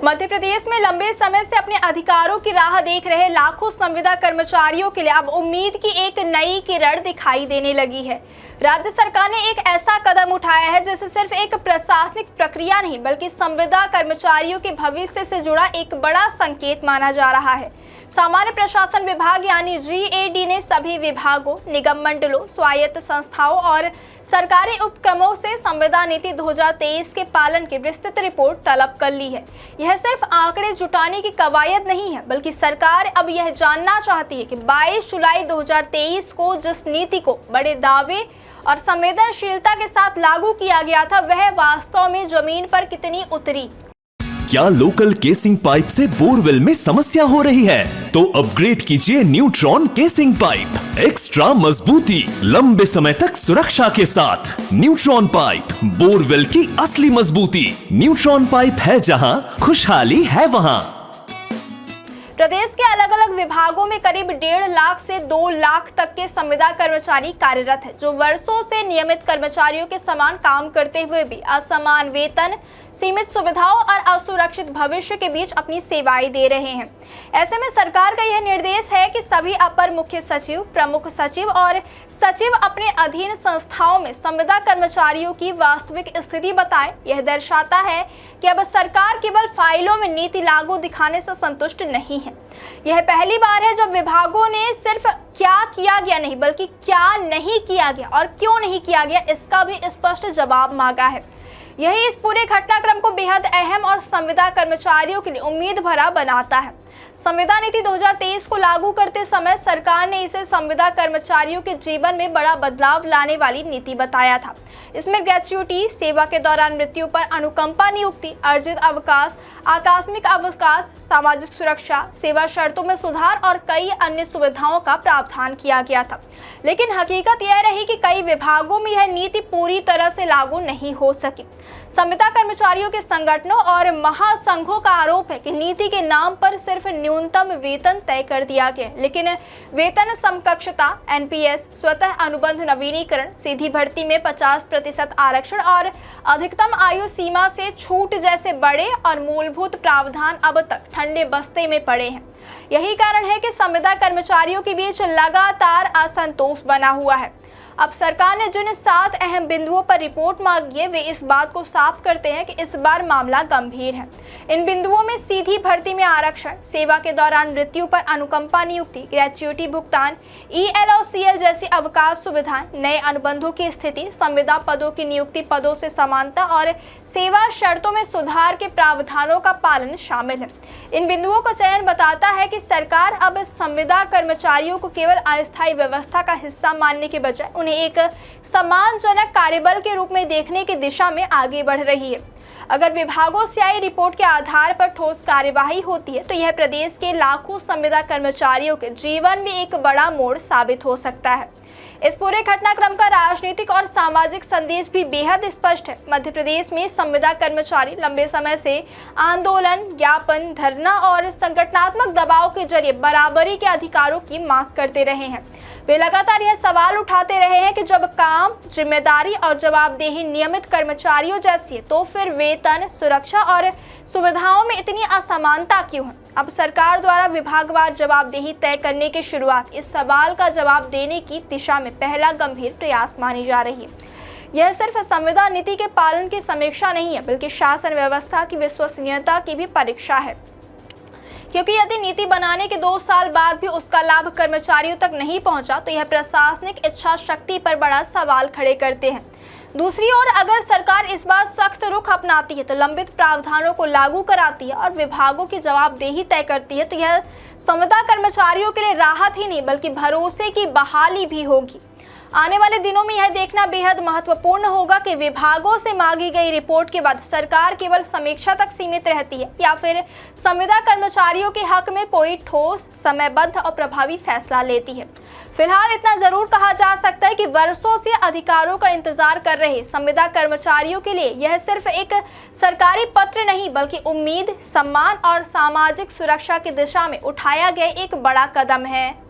मध्य प्रदेश में लंबे समय से अपने अधिकारों की राह देख रहे लाखों संविदा कर्मचारियों के लिए अब उम्मीद की एक नई किरण दिखाई देने लगी है। राज्य सरकार ने एक ऐसा कदम उठाया है जिसे सिर्फ एक प्रशासनिक प्रक्रिया नहीं बल्कि संविदा कर्मचारियों के भविष्य से जुड़ा एक बड़ा संकेत माना जा रहा है। सामान्य प्रशासन विभाग यानी GAD ने सभी विभागों, निगम मंडलों, स्वायत्त संस्थाओं और सरकारी उपक्रमों से संविदा नीति 2023 के पालन की विस्तृत रिपोर्ट तलब कर ली है। यह सिर्फ आंकड़े जुटाने की कवायद नहीं है बल्कि सरकार अब यह जानना चाहती है कि 22 जुलाई 2023 को जिस नीति को बड़े दावे और संवेदनशीलता के साथ लागू किया गया था वह वास्तव में जमीन पर कितनी उतरी। क्या लोकल केसिंग पाइप से बोरवेल में समस्या हो रही है? तो अपग्रेड कीजिए न्यूट्रॉन केसिंग पाइप। एक्स्ट्रा मजबूती, लंबे समय तक सुरक्षा के साथ। न्यूट्रॉन पाइप, बोरवेल की असली मजबूती। न्यूट्रॉन पाइप है जहां, खुशहाली है वहां। प्रदेश के अलग अलग विभागों में करीब 1.5 लाख से 2 लाख तक के संविदा कर्मचारी कार्यरत हैं, जो वर्षों से नियमित कर्मचारियों के समान काम करते हुए भी असमान वेतन, सीमित सुविधाओं और असुरक्षित भविष्य के बीच अपनी सेवाएं दे रहे हैं। ऐसे में सरकार का यह निर्देश है कि सभी अपर मुख्य सचिव, प्रमुख सचिव और सचिव अपने अधीन संस्थाओं में संविदा कर्मचारियों की वास्तविक स्थिति बताएं। यह दर्शाता है कि अब सरकार केवल फाइलों में नीति लागू दिखाने से संतुष्ट नहीं है। यह पहली बार है जब विभागों ने सिर्फ क्या किया गया नहीं बल्कि क्या नहीं किया गया और क्यों नहीं किया गया इसका भी स्पष्ट जवाब मांगा है। यही इस पूरे घटनाक्रम को बेहद अहम और संविदा कर्मचारियों के लिए उम्मीद भरा बनाता है। संविदा नीति 2023 को लागू करते समय सरकार ने इसे संविदा कर्मचारियों के जीवन में बड़ा बदलाव लाने वाली नीति बताया था। इसमें ग्रेच्युटी, सेवा के दौरान मृत्यु पर अनुकंपा नियुक्ति, अर्जित अवकाश, आकस्मिक अवकाश, सामाजिक सुरक्षा, सेवा शर्तों में सुधार और कई अन्य सुविधाओं का प्रावधान किया गया था। लेकिन हकीकत यह रही कि कई विभागों में यह नीति पूरी तरह से लागू नहीं हो सकी। संविदा कर्मचारियों के संगठनों और महासंघों का आरोप है कि नीति के नाम पर सिर्फ न्यूनतम वेतन तय कर दिया गया, लेकिन वेतन समकक्षता, NPS, स्वतः अनुबंध नवीनीकरण, सीधी भर्ती में 50% आरक्षण और अधिकतम आयु सीमा से छूट जैसे बड़े और मूलभूत प्रावधान अब तक ठंडे बस्ते में पड़े हैं। यही कारण है कि संविदा कर्मचारियों के बीच लगातार असंतोष बना हुआ है। अब सरकार ने जिन 7 अहम बिंदुओं पर रिपोर्ट मांगी है वे इस बात को साफ करते हैं कि इस बार मामला गंभीर है। इन बिंदुओं में सीधी भर्ती में आरक्षण, सेवा के दौरान मृत्यु पर अनुकंपा नियुक्ति, ग्रेच्युटी भुगतान, EL और CL जैसी अवकाश सुविधाएं, नए अनुबंधों की स्थिति, संविदा पदों की नियुक्ति पदों से समानता और सेवा शर्तों में सुधार के प्रावधानों का पालन शामिल है। इन बिंदुओं का चयन बताता है कि सरकार अब संविदा कर्मचारियों को केवल अस्थायी व्यवस्था का हिस्सा मानने के बजाय उन्हें एक सम्मानजनक कार्यबल के रूप में देखने की दिशा में आगे बढ़ रही है। अगर विभागों से आई रिपोर्ट के आधार पर ठोस कार्यवाही होती है तो यह प्रदेश के लाखों संविदा कर्मचारियों के जीवन में एक बड़ा मोड़ साबित हो सकता है। इस पूरे घटनाक्रम का राजनीतिक और सामाजिक संदेश भी बेहद स्पष्ट है। मध्य प्रदेश में संविदा कर्मचारी लंबे समय से आंदोलन, ज्ञापन, धरना और संगठनात्मक दबाव के जरिए बराबरी के अधिकारों की मांग करते रहे हैं। वे लगातार यह सवाल उठाते रहे हैं कि जब काम, जिम्मेदारी और जवाबदेही नियमित कर्मचारियों जैसी है तो फिर वेतन, सुरक्षा और सुविधाओं में इतनी असमानता क्यों है। अब सरकार द्वारा विभागवार जवाबदेही तय करने की शुरुआत इस सवाल का जवाब देने की दिशा में पहला गंभीर प्रयास मानी जा रही है। यह सिर्फ संविदा नीति के पालन की समीक्षा नहीं है बल्कि शासन व्यवस्था की विश्वसनीयता की भी परीक्षा है, क्योंकि यदि नीति बनाने के 2 साल बाद भी उसका लाभ कर्मचारियों तक नहीं पहुंचा तो यह प्रशासनिक इच्छा शक्ति पर बड़ा सवाल खड़े करते हैं। दूसरी ओर अगर सरकार इस बार सख्त रुख अपनाती है तो लंबित प्रावधानों को लागू कराती है और विभागों की जवाबदेही तय करती है तो यह संविदा कर्मचारियों के लिए राहत ही नहीं बल्कि भरोसे की बहाली भी होगी। आने वाले दिनों में यह देखना बेहद महत्वपूर्ण होगा कि विभागों से मांगी गई रिपोर्ट के बाद सरकार केवल समीक्षा तक सीमित रहती है या फिर संविदा कर्मचारियों के हक में कोई ठोस, समयबद्ध और प्रभावी फैसला लेती है। फिलहाल इतना जरूर कहा जा सकता है कि वर्षों से अधिकारों का इंतजार कर रहे संविदा कर्मचारियों के लिए यह सिर्फ एक सरकारी पत्र नहीं बल्कि उम्मीद, सम्मान और सामाजिक सुरक्षा की दिशा में उठाया गया एक बड़ा कदम है।